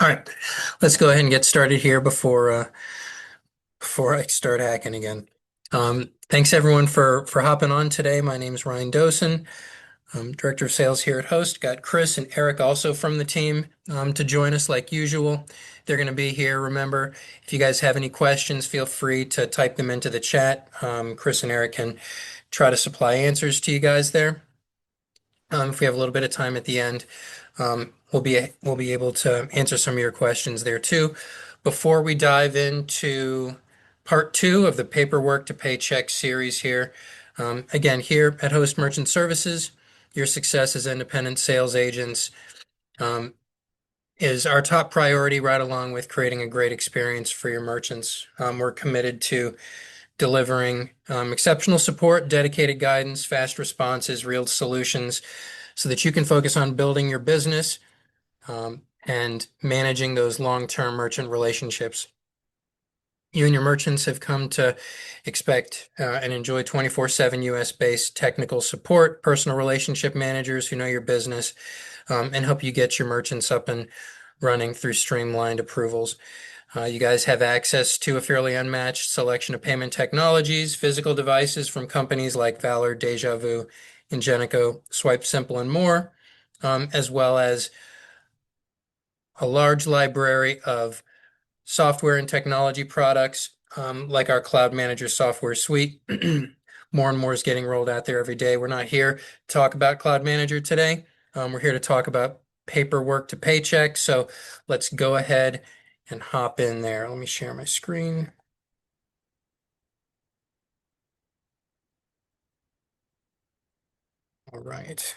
All right, let's go ahead and get started here before I start hacking again. Thanks everyone for hopping on today. My name is Ryan Dosen. I'm Director of Sales here at Host. Got Chris and Eric also from the team to join us like usual. They're going to be here. Remember, if you guys have any questions, feel free to type them into the chat. Chris and Eric can try to supply answers to you guys there. If we have a little bit of time at the end, we'll be able to answer some of your questions there too. Before we dive into part two of the Paperwork to Paycheck series here, again, here at Host Merchant Services, your success as independent sales agents um, is our top priority, right along with creating a great experience for your merchants. We're committed to delivering exceptional support, dedicated guidance, fast responses, real solutions, so that you can focus on building your business and managing those long-term merchant relationships. You and your merchants have come to expect and enjoy 24/7 US-based technical support, personal relationship managers who know your business and help you get your merchants up and running through streamlined approvals. You guys have access to a fairly unmatched selection of payment technologies, physical devices from companies like Valor, Deja Vu, Ingenico, Swipe Simple, and more, as well as a large library of software and technology products, like our Cloud Manager software suite. More and more is getting rolled out there every day. We're not here to talk about Cloud Manager today. We're here to talk about Paperwork to Paycheck. So let's go ahead and hop in there. Let me share my screen. All right.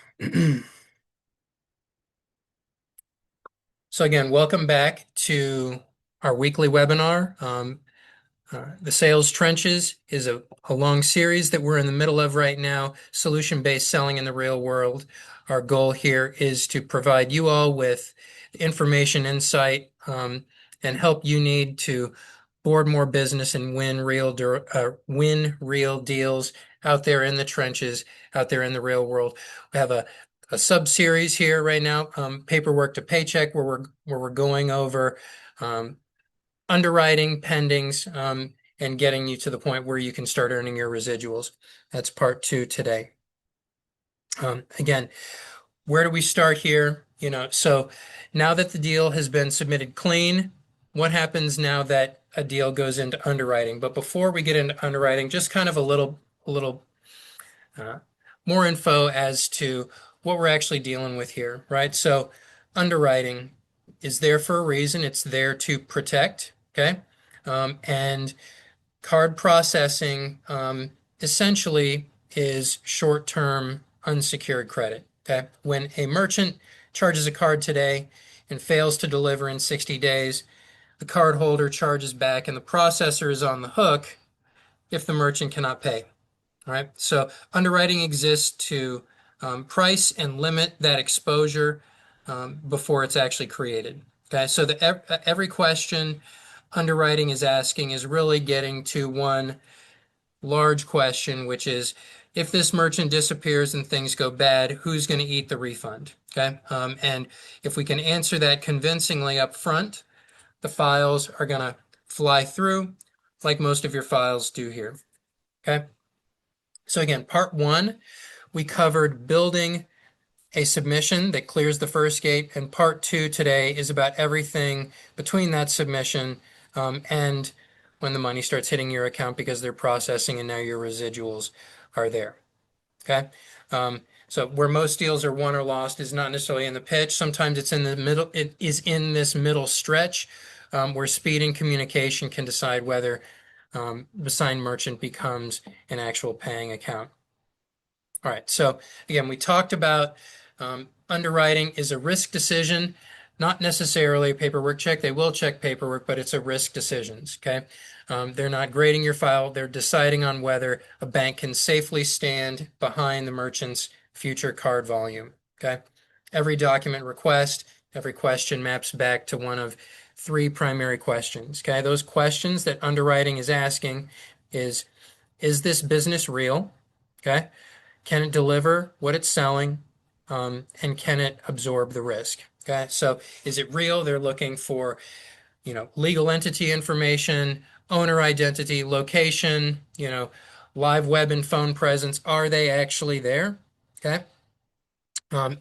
So again, welcome back to our weekly webinar. The Sales Trenches is a long series that we're in the middle of right now, solution-based selling in the real world. Our goal here is to provide you all with information, insight, and help you need to board more business and win real deals out there in the trenches, out there in the real world. We have a sub-series here right now, Paperwork to Paycheck, where we're going over underwriting, pendings, and getting you to the point where you can start earning your residuals. That's part two today. Again, where do we start here? So now that the deal has been submitted clean, what happens now that a deal goes into underwriting? But before we get into underwriting, just kind of a little uh, more info as to what we're actually dealing with here, right? So underwriting is there for a reason. It's there to protect, okay? And card processing essentially is short-term unsecured credit, okay? When a merchant charges a card today and fails to deliver in 60 days, the cardholder charges back and the processor is on the hook if the merchant cannot pay. All right, so underwriting exists to price and limit that exposure before it's actually created. Okay, so every question underwriting is asking is really getting to one large question, which is if this merchant disappears and things go bad, who's going to eat the refund? Okay, and if we can answer that convincingly up front, the files are going to fly through like most of your files do here. Okay. So again, part one, we covered building a submission that clears the first gate, and part two today is about everything between that submission and when the money starts hitting your account because they're processing and now your residuals are there. Okay. So where most deals are won or lost is not necessarily in the pitch. Sometimes it's in the middle. It is in this middle stretch where speed and communication can decide whether the signed merchant becomes an actual paying account. All right, so again, we talked about underwriting is a risk decision, not necessarily a paperwork check. They will check paperwork, but it's a risk decisions, okay? They're not grading your file. They're deciding on whether a bank can safely stand behind the merchant's future card volume, okay? Every document request, every question maps back to one of three primary questions, okay? Those questions that underwriting is asking is this business real, okay? Can it deliver what it's selling? And can it absorb the risk? Okay, so is it real? They're looking for, legal entity information, owner identity, location, live web and phone presence. Are they actually there? Okay. Um,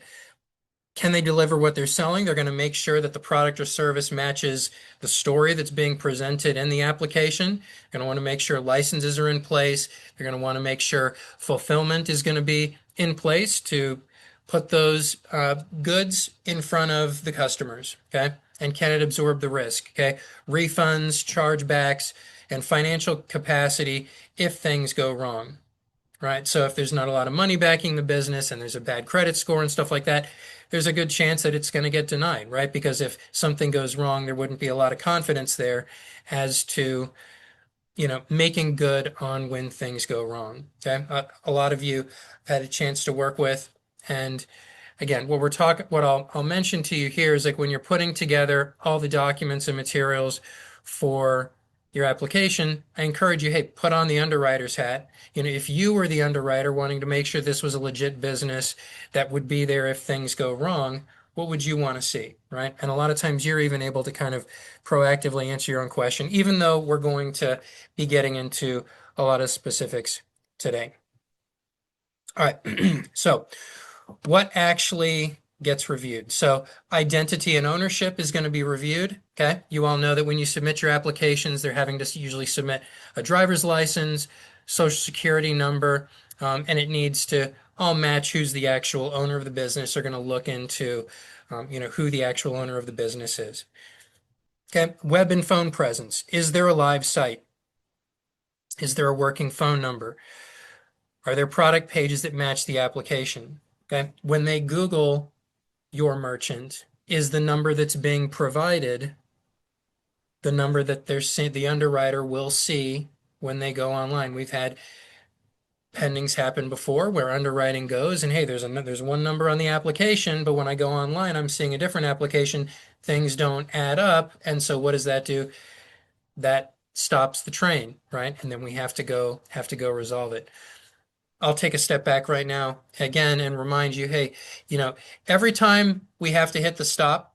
can they deliver what they're selling? They're going to make sure that the product or service matches the story that's being presented in the application. They're going to want to make sure licenses are in place. They're going to want to make sure fulfillment is going to be in place to put those goods in front of the customers. Okay. And can it absorb the risk? Okay. Refunds, chargebacks, and financial capacity if things go wrong. Right. So if there's not a lot of money backing the business and there's a bad credit score and stuff like that, there's a good chance that it's going to get denied, right? Because if something goes wrong, there wouldn't be a lot of confidence there as to, making good on when things go wrong. Okay. A lot of you had a chance to work with. And again, what I'll mention to you here is like when you're putting together all the documents and materials for your application, I encourage you, hey, put on the underwriter's hat. If you were the underwriter wanting to make sure this was a legit business that would be there if things go wrong, what would you want to see, right? And a lot of times you're even able to kind of proactively answer your own question, even though we're going to be getting into a lot of specifics today. All right, so what actually gets reviewed? So identity and ownership is going to be reviewed. Okay. You all know that when you submit your applications, they're having to usually submit a driver's license, social security number, and it needs to all match who's the actual owner of the business. They're going to look into, who the actual owner of the business is. Okay. Web and phone presence. Is there a live site? Is there a working phone number? Are there product pages that match the application? Okay. When they Google your merchant, is the number that's being provided the number that the underwriter will see when they go online? We've had pendings happen before where underwriting goes and hey, there's one number on the application, but when I go online, I'm seeing a different application. Things don't add up, and so what does that do? That stops the train, right? And then we have to go resolve it. I'll take a step back right now again and remind you, hey, every time we have to hit the stop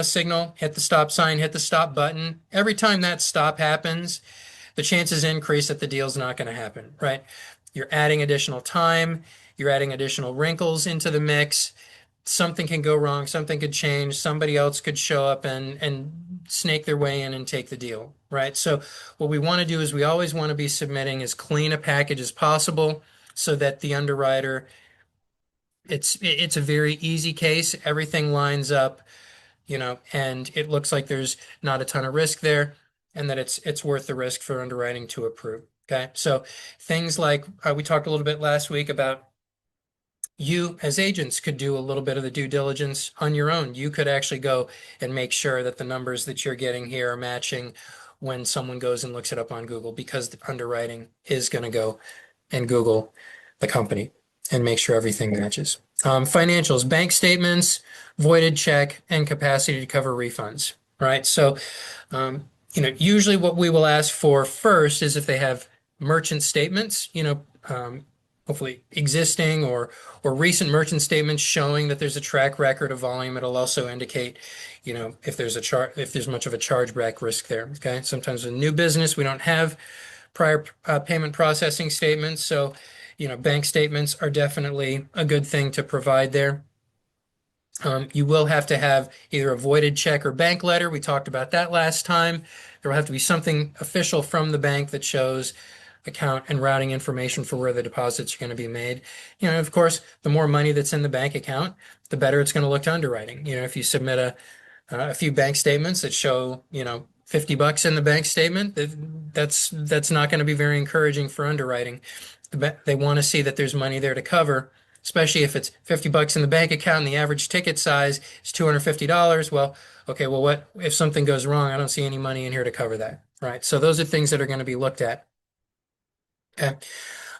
signal, hit the stop sign, hit the stop button, every time that stop happens, the chances increase that the deal's not going to happen, right? You're adding additional time, you're adding additional wrinkles into the mix. Something can go wrong, something could change, somebody else could show up and snake their way in and take the deal, right? So what we want to do is we always want to be submitting as clean a package as possible so that the underwriter, it's a very easy case, everything lines up, and it looks like there's not a ton of risk there and that it's worth the risk for underwriting to approve. Okay. So things like we talked a little bit last week about you as agents could do a little bit of the due diligence on your own. You could actually go and make sure that the numbers that you're getting here are matching when someone goes and looks it up on Google, because the underwriting is going to go and Google the company and make sure everything matches. Financials, bank statements, voided check, and capacity to cover refunds, right? So, usually what we will ask for first is if they have merchant statements, hopefully existing or recent merchant statements showing that there's a track record of volume. It'll also indicate, if there's much of a chargeback risk there. Okay. Sometimes with new business, we don't have prior payment processing statements. So, bank statements are definitely a good thing to provide there. You will have to have either a voided check or bank letter. We talked about that last time. There will have to be something official from the bank that shows account and routing information for where the deposits are going to be made. Of course, the more money that's in the bank account, the better it's going to look to underwriting. If you submit a few bank statements that show, $50 in the bank statement, that's not going to be very encouraging for underwriting. They want to see that there's money there to cover, especially if it's $50 in the bank account and the average ticket size is $250. Well, okay, well, what if something goes wrong? I don't see any money in here to cover that, right? So those are things that are going to be looked at. Okay.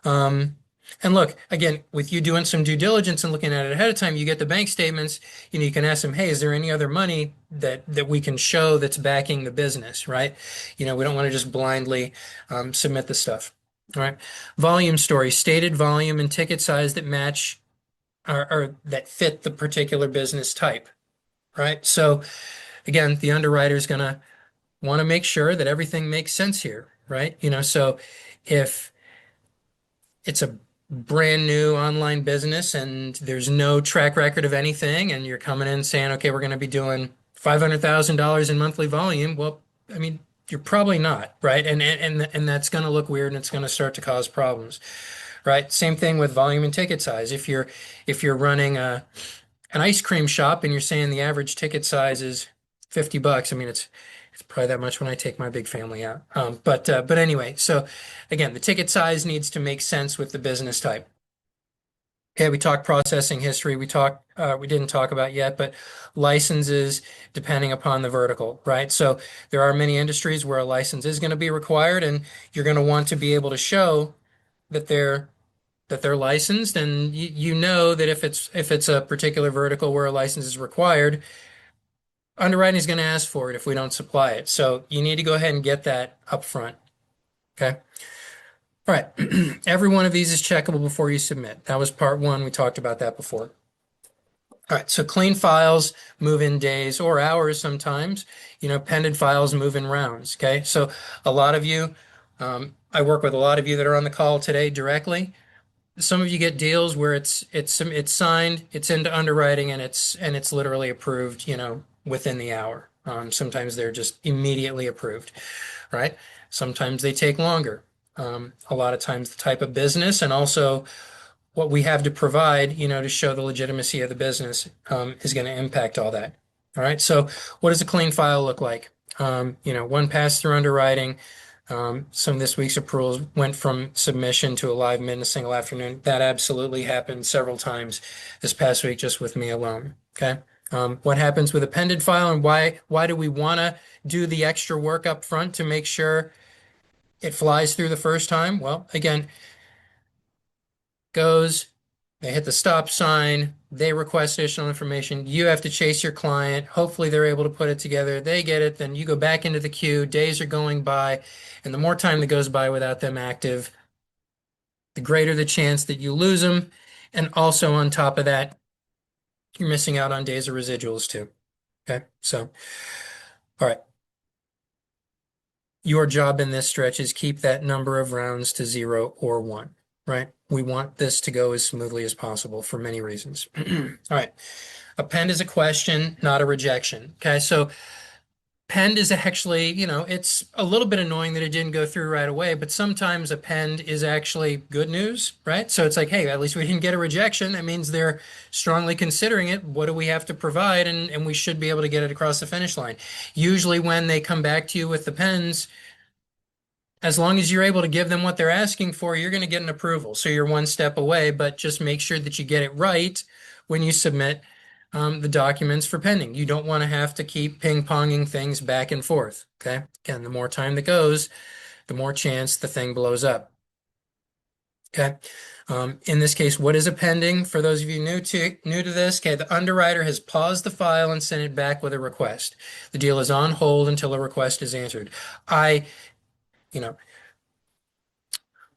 And look, again, with you doing some due diligence and looking at it ahead of time, you get the bank statements, you can ask them, hey, is there any other money that we can show that's backing the business, right? We don't want to just blindly submit the stuff. All right. Volume story, stated volume and ticket size that match or that fit the particular business type. right? So again, the underwriter is going to want to make sure that everything makes sense here, right? So if it's a brand new online business and there's no track record of anything, and you're coming in saying, okay, we're going to be doing $500,000 in monthly volume, well, I mean, you're probably not, right? And that's going to look weird and it's going to start to cause problems, right? Same thing with volume and ticket size. If you're running an ice cream shop and you're saying the average ticket size is $50, I mean, it's probably that much when I take my big family out. But anyway, so again, the ticket size needs to make sense with the business type. Okay, we talked processing history. We didn't talk about yet, but licenses depending upon the vertical, right? So there are many industries where a license is going to be required, and you're going to want to be able to show that they're licensed, and you know that if it's a particular vertical where a license is required, underwriting is going to ask for it if we don't supply it. So you need to go ahead and get that up front. Okay. All right. Every one of these is checkable before you submit. That was part one. We talked about that before. All right. So clean files move in days or hours sometimes. Pended files move in rounds. Okay. So a lot of you, I work with a lot of you that are on the call today directly. Some of you get deals where it's signed, it's into underwriting, and it's literally approved, within the hour. Sometimes they're just immediately approved, right? Sometimes they take longer. A lot of times the type of business and also what we have to provide, to show the legitimacy of the business, is going to impact all that. All right. So what does a clean file look like? One pass through underwriting. Some of this week's approvals went from submission to a live mid in a single afternoon. That absolutely happened several times this past week just with me alone. Okay. What happens with a pended file and why do we want to do the extra work up front to make sure it flies through the first time? Well, again, goes, they hit the stop sign, they request additional information. You have to chase your client. Hopefully, they're able to put it together. They get it. Then you go back into the queue. Days are going by. And the more time that goes by without them active, the greater the chance that you lose them. And also, on top of that, you're missing out on days of residuals too. Okay. So, all right. Your job in this stretch is keep that number of rounds to 0 or 1, right? We want this to go as smoothly as possible for many reasons. All right. Append is a question, not a rejection. Okay. So append is actually, it's a little bit annoying that it didn't go through right away, but sometimes append is actually good news, right? So it's like, hey, at least we didn't get a rejection. That means they're strongly considering it. What do we have to provide? And we should be able to get it across the finish line. Usually when they come back to you with the pens, as long as you're able to give them what they're asking for, you're going to get an approval. So you're one step away, but just make sure that you get it right when you submit the documents for pending. You don't want to have to keep ping-ponging things back and forth. Okay. Again, the more time that goes, the more chance the thing blows up. Okay. In this case, what is a pending? For those of you new to this, okay, the underwriter has paused the file and sent it back with a request. The deal is on hold until a request is answered. You know,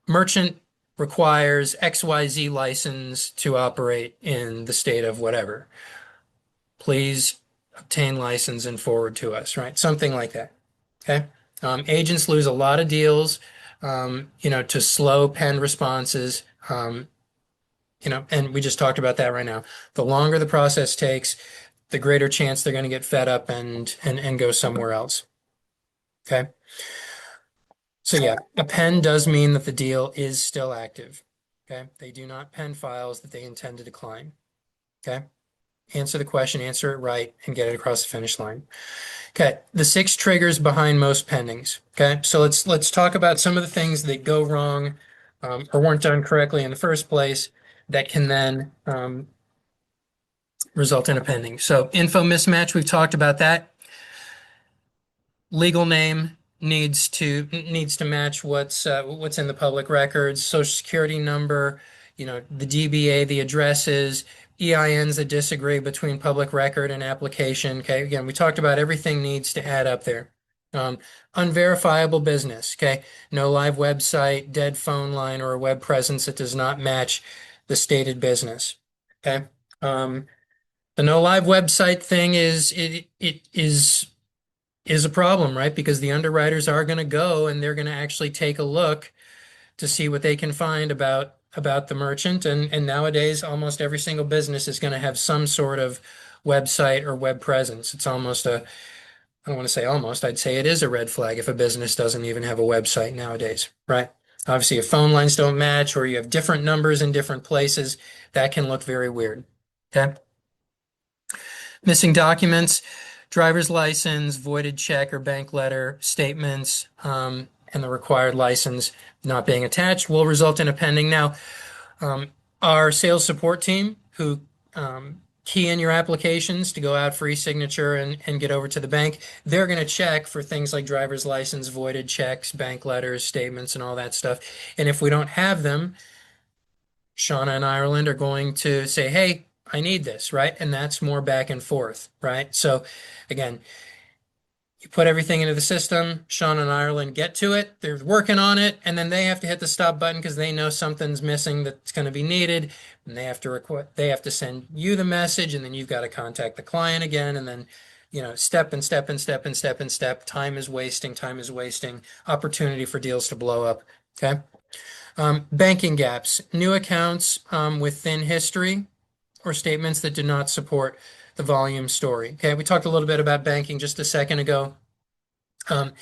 merchant requires XYZ license to operate in the state of whatever. Please obtain license and forward to us, right? Something like that. Okay. Agents lose a lot of deals, to slow pen responses. And we just talked about that right now. The longer the process takes, the greater chance they're going to get fed up and go somewhere else. Okay. So yeah, a pen does mean that the deal is still active. Okay. They do not pen files that they intend to decline. Okay. Answer the question, answer it right, and get it across the finish line. Okay. The 6 triggers behind most pendings. Okay. So let's talk about some of the things that go wrong, or weren't done correctly in the first place that can then result in a pending. So info mismatch, we've talked about that. Legal name needs to match what's in the public records. Social security number, the DBA, the addresses, EINs that disagree between public record and application. Okay, again, we talked about everything needs to add up there. Unverifiable business. Okay, no live website, dead phone line, or a web presence that does not match the stated business. Okay. The no live website thing is a problem, right? Because the underwriters are going to go and they're going to actually take a look to see what they can find about the merchant. And nowadays, almost every single business is going to have some sort of website or web presence. It's almost a, I don't want to say almost, I'd say it is a red flag if a business doesn't even have a website nowadays, right? Obviously, if phone lines don't match or you have different numbers in different places, that can look very weird. Okay. Missing documents, driver's license, voided check or bank letter, statements, and the required license not being attached will result in a pending. Now, um, our sales support team who key in your applications to go out for e-signature and get over to the bank, they're going to check for things like driver's license, voided checks, bank letters, statements, and all that stuff. And if we don't have them, Shauna and Ireland are going to say, hey, I need this, right? And that's more back and forth, right? So again, you put everything into the system, Shauna and Ireland get to it, they're working on it, and then they have to hit the stop button because they know something's missing that's going to be needed, and they have to send you the message, and then you've got to contact the client again, and then step and step and step and step and step. Time is wasting, opportunity for deals to blow up. Okay. Banking gaps, new accounts with thin history or statements that do not support the volume story. Okay, we talked a little bit about banking just a second ago. Um,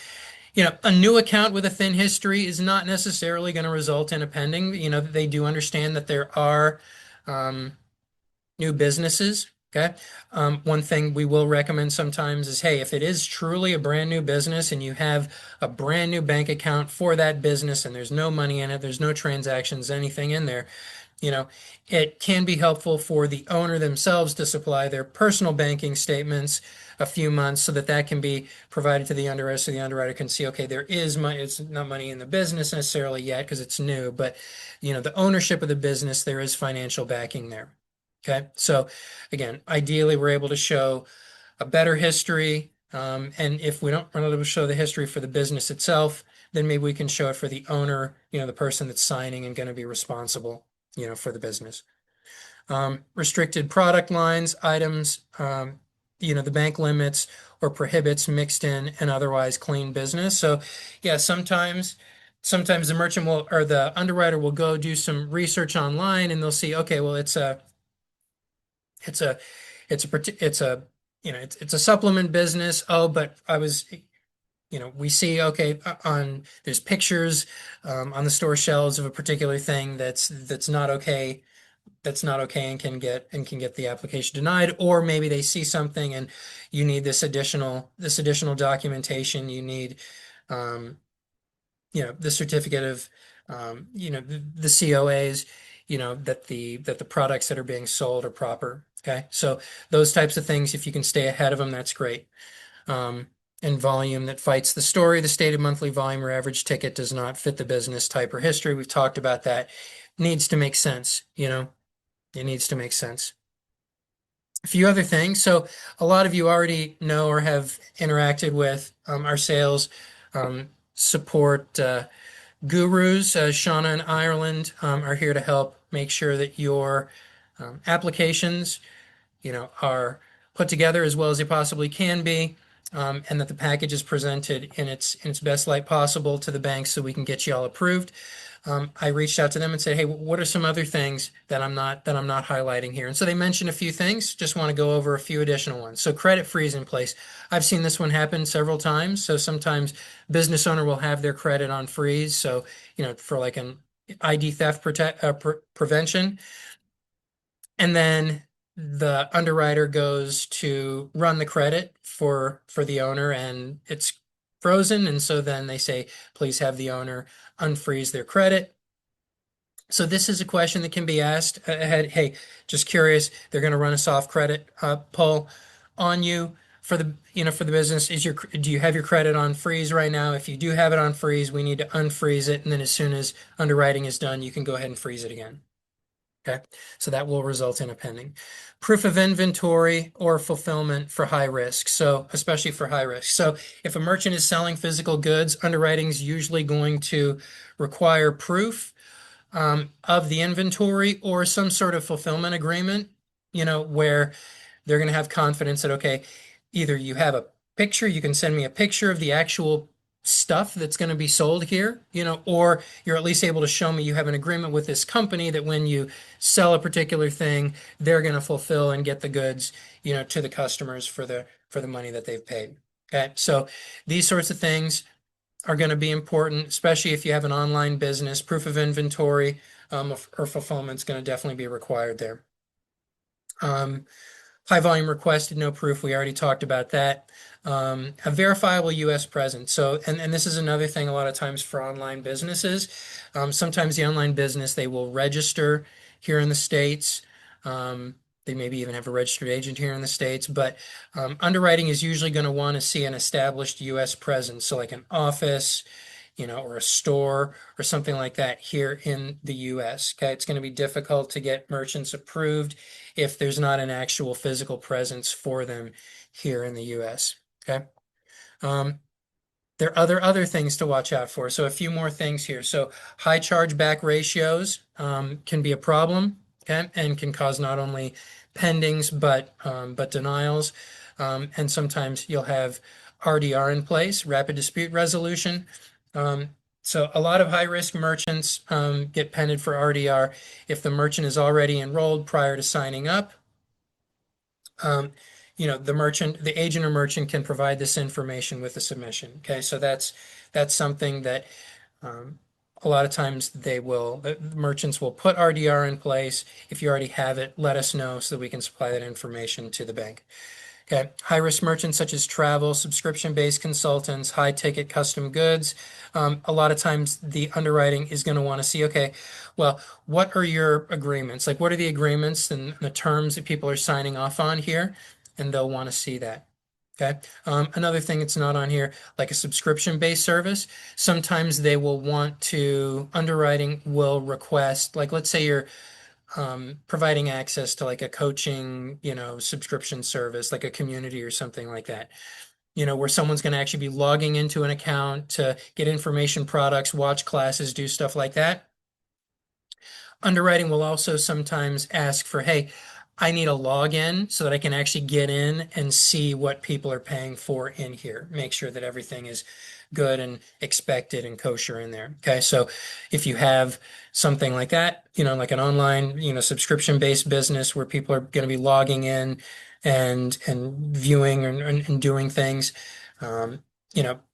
a new account with a thin history is not necessarily going to result in a pending. They do understand that there are um, new businesses. Okay. One thing we will recommend sometimes is, hey, if it is truly a brand new business and you have a brand new bank account for that business and there's no money in it, there's no transactions, anything in there, you know, it can be helpful for the owner themselves to supply their personal banking statements a few months so that that can be provided to the underwriter so the underwriter can see, okay, there is money, it's not money in the business necessarily yet because it's new, but the ownership of the business, there is financial backing there. Okay, so again, ideally, we're able to show a better history. And if we don't, we're not able to show the history for the business itself, then maybe we can show it for the owner, the person that's signing and going to be responsible, for the business. Restricted product lines, items, the bank limits or prohibits mixed in and otherwise clean business. So, yeah, sometimes the merchant will or the underwriter will go do some research online and they'll see, okay, well, it's a it's a it's a it's a supplement business. Oh, but we see, okay, there's pictures on the store shelves of a particular thing that's not okay, and can get the application denied. Or maybe they see something and you need this additional documentation. You need the certificate of the COAs, that the products that are being sold are proper. Okay, so those types of things, if you can stay ahead of them, that's great. And volume that fights the story. The stated monthly volume or average ticket does not fit the business type or history. We've talked about that. Needs to make sense. It needs to make sense. A few other things. So a lot of you already know or have interacted with our sales support gurus. Shauna and Ireland are here to help make sure that your applications, are put together as well as they possibly can be, and that the package is presented in its best light possible to the bank so we can get you all approved. I reached out to them and said, hey, what are some other things that I'm not highlighting here? And so they mentioned a few things. Just want to go over a few additional ones. So credit freeze in place. I've seen this one happen several times. So sometimes business owner will have their credit on freeze. So, for like an ID theft prevention. And then the underwriter goes to run the credit for the owner and it's frozen. And so then they say, please have the owner unfreeze their credit. So this is a question that can be asked ahead. Hey, just curious, they're going to run a soft credit pull on you for the business. Do you have your credit on freeze right now? If you do have it on freeze, we need to unfreeze it. And then as soon as underwriting is done, you can go ahead and freeze it again. Okay, so that will result in a pending. Proof of inventory or fulfillment for high risk. So especially for high risk. So if a merchant is selling physical goods, underwriting is usually going to require proof of the inventory or some sort of fulfillment agreement, where they're going to have confidence that, okay, either you have a picture, you can send me a picture of the actual stuff that's going to be sold here, or you're at least able to show me you have an agreement with this company that when you sell a particular thing, they're going to fulfill and get the goods, to the customers for the money that they've paid. Okay, so these sorts of things are going to be important, especially if you have an online business. Proof of inventory, or fulfillment is going to definitely be required there. High volume requested, no proof. We already talked about that. A verifiable U.S. presence. So, and this is another thing a lot of times for online businesses. Sometimes the online business, they will register here in the States. They maybe even have a registered agent here in the States, but underwriting is usually going to want to see an established U.S. presence. So like an office, or a store or something like that here in the US. Okay, it's going to be difficult to get merchants approved if there's not an actual physical presence for them here in the US. Okay. Um, there are other things to watch out for. So a few more things here. So high chargeback ratios can be a problem, okay, and can cause not only pendings but denials. And sometimes you'll have RDR in place, rapid dispute resolution. So a lot of high-risk merchants get pended for RDR if the merchant is already enrolled prior to signing up. The agent or merchant can provide this information with the submission. Okay, so that's something that a lot of times the merchants will put RDR in place. If you already have it, let us know so that we can supply that information to the bank. Okay, high-risk merchants such as travel, subscription-based consultants, high-ticket custom goods. A lot of times the underwriting is going to want to see, okay, well, what are your agreements? Like, what are the agreements and the terms that people are signing off on here? And they'll want to see that. Okay. Another thing that's not on here, like a subscription-based service, sometimes they will want to, underwriting will request, like, let's say you're providing access to like a coaching, subscription service, like a community or something like that, where someone's going to actually be logging into an account to get information products, watch classes, do stuff like that. Underwriting will also sometimes ask for, hey, I need a login so that I can actually get in and see what people are paying for in here. Make sure that everything is good and expected and kosher in there. Okay, so if you have something like that, like an online, subscription-based business where people are going to be logging in and viewing and doing things,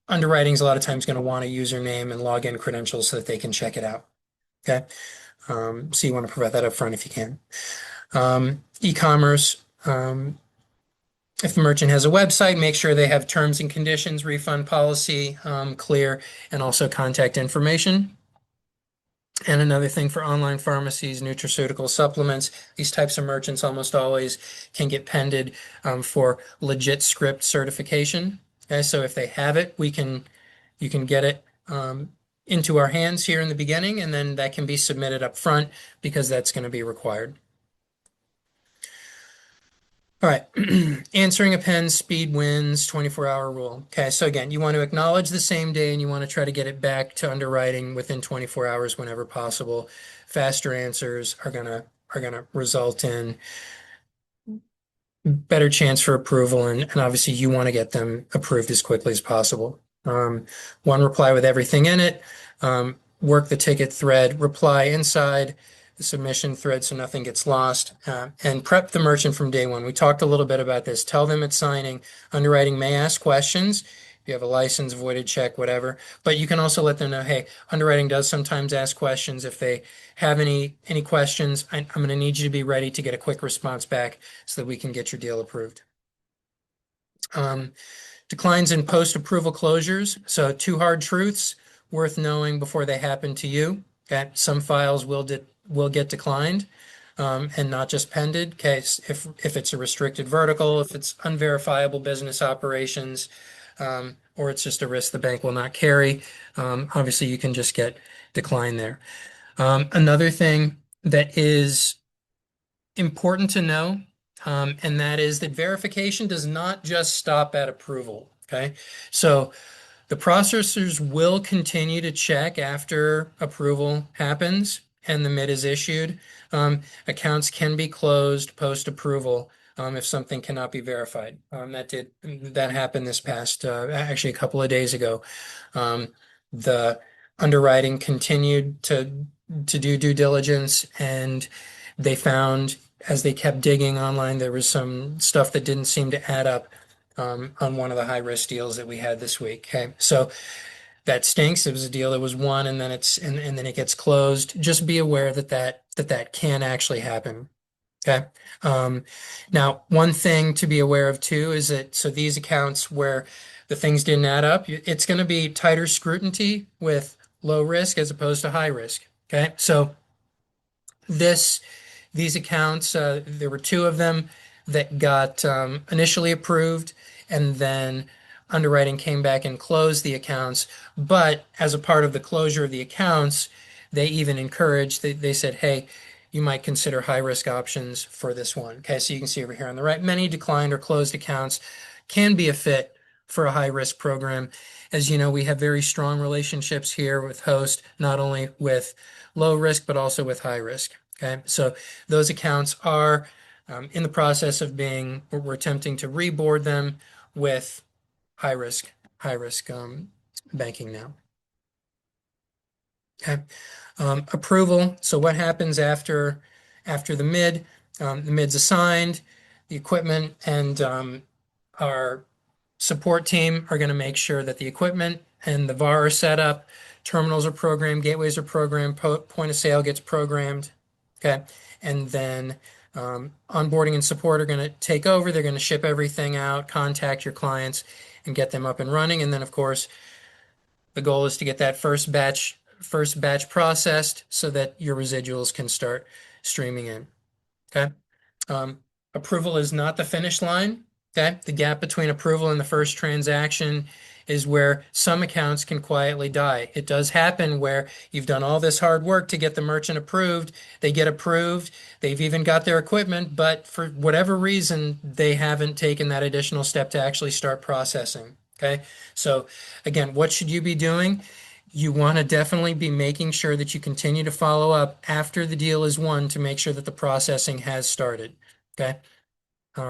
underwriting is a lot of times going to want a username and login credentials so that they can check it out. Okay, so you want to provide that up front if you can. E-commerce, if the merchant has a website, make sure they have terms and conditions, refund policy, clear, and also contact information. And another thing for online pharmacies, nutraceutical supplements, these types of merchants almost always can get pended for legit script certification. Okay, so if they have it, you can get it into our hands here in the beginning, and then that can be submitted up front because that's going to be required. All right, answering a pen, speed wins, 24-hour rule. Okay, so again, you want to acknowledge the same day and you want to try to get it back to underwriting within 24 hours whenever possible. Faster answers are gonna result in better chance for approval, and obviously you want to get them approved as quickly as possible. One reply with everything in it, work the ticket thread, reply inside the submission thread so nothing gets lost, and prep the merchant from day one. We talked a little bit about this. Tell them at signing, underwriting may ask questions. If you have a license, voided check, whatever, but you can also let them know, hey, underwriting does sometimes ask questions. If they have any questions, I'm going to need you to be ready to get a quick response back so that we can get your deal approved. Declines in post-approval closures. So 2 hard truths worth knowing before they happen to you. Okay, some files will get declined and not just pended. Okay, if it's a restricted vertical, if it's unverifiable business operations, or it's just a risk the bank will not carry, obviously you can just get declined there. Another thing that is important to know, and that is that verification does not just stop at approval. Okay, so the processors will continue to check after approval happens and the MIT is issued. Accounts can be closed post-approval if something cannot be verified. That happened this past actually a couple of days ago. Um, the underwriting continued to do due diligence, and they found as they kept digging online there was some stuff that didn't seem to add up on one of the high risk deals that we had this week. Okay, so that stinks. It was a deal that was won, and then and then it gets closed. Just be aware that can actually happen. Okay. Um, Now, one thing to be aware of too is that so these accounts where the things didn't add up, it's going to be tighter scrutiny with low risk as opposed to high risk. Okay. So this these accounts, there were two of them that got initially approved, and then underwriting came back and closed the accounts. But as a part of the closure of the accounts, they even encouraged, they said, hey, you might consider high risk options for this one. Okay, so you can see over here on the right, many declined or closed accounts can be a fit for a high risk program. As you know, we have very strong relationships here with Host, not only with low risk, but also with high risk. Okay, so those accounts are in the process of we're attempting to reboard them with high risk banking now. Okay. Approval. So what happens after the mid? The mid's assigned, the equipment and our support team are going to make sure that the equipment and the VAR are set up, terminals are programmed, gateways are programmed, point of sale gets programmed. Okay. And then onboarding and support are going to take over. They're going to ship everything out, contact your clients, and get them up and running. And then, of course, the goal is to get that first batch processed so that your residuals can start streaming in. Okay. Um, Approval is not the finish line. Okay. The gap between approval and the first transaction is where some accounts can quietly die. It does happen where you've done all this hard work to get the merchant approved. They get approved. They've even got their equipment, but for whatever reason, they haven't taken that additional step to actually start processing. Okay. So again, what should you be doing? You want to definitely be making sure that you continue to follow up after the deal is won to make sure that the processing has started. Okay.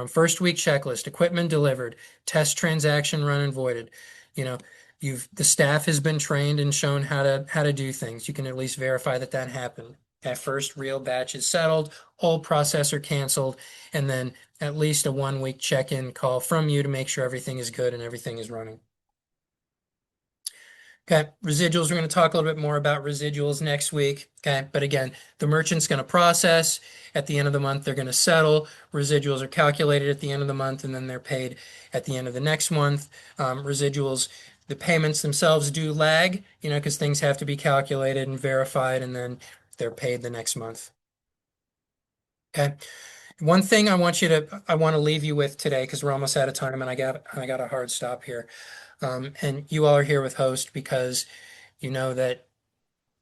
First week checklist, equipment delivered, test transaction run and voided. You know, the staff has been trained and shown how to do things. You can at least verify that that happened. That first real batch is settled, old processor canceled, and then at least a 1 week check-in call from you to make sure everything is good and everything is running. Okay, residuals, we're going to talk a little bit more about residuals next week. Okay, but again, the merchant's going to process. At the end of the month, they're going to settle. Residuals are calculated at the end of the month, and then they're paid at the end of the next month. Residuals, the payments themselves do lag, because things have to be calculated and verified, and then they're paid the next month. Okay. One thing I want to leave you with today, because we're almost out of time, and I got a hard stop here. And you all are here with Host because you know that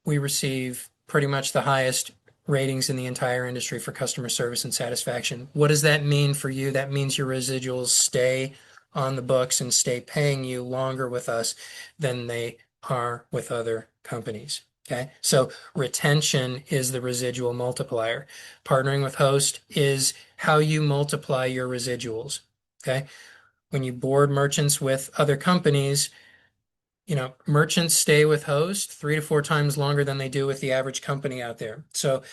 we receive pretty much the highest ratings in the entire industry for customer service and satisfaction. What does that mean for you? That means your residuals stay on the books and stay paying you longer with us than they are with other companies. Okay, so retention is the residual multiplier. Partnering with Host is how you multiply your residuals. Okay, when you board merchants with other companies, merchants stay with Host 3 to 4 times longer than they do with the average company out there. So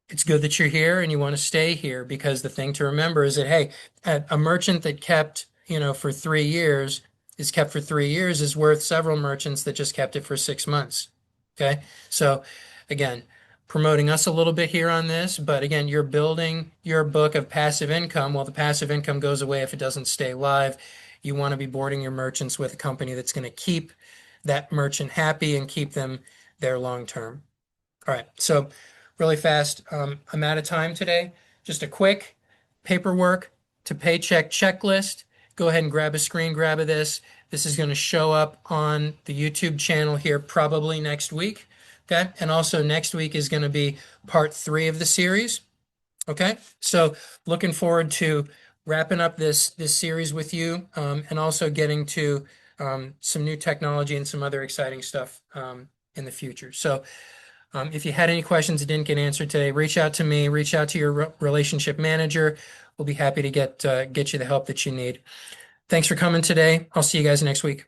it's good that you're here and you want to stay here, because the thing to remember is that, hey, a merchant that kept, for 3 years is kept for 3 years is worth several merchants that just kept it for 6 months. Okay. So again, promoting us a little bit here on this, but again, you're building your book of passive income. Well, the passive income goes away if it doesn't stay live. You want to be boarding your merchants with a company that's going to keep that merchant happy and keep them there long term. All right, so really fast, I'm out of time today. Just a quick paperwork to paycheck checklist. Go ahead and grab a screen grab of this. This is going to show up on the YouTube channel here probably next week. Okay, and also next week is going to be part 3 of the series. Okay, so looking forward to wrapping up this series with you, and also getting to some new technology and some other exciting stuff in the future. So If you had any questions that didn't get answered today, reach out to me, reach out to your relationship manager. We'll be happy to get you the help that you need. Thanks for coming today. I'll see you guys next week.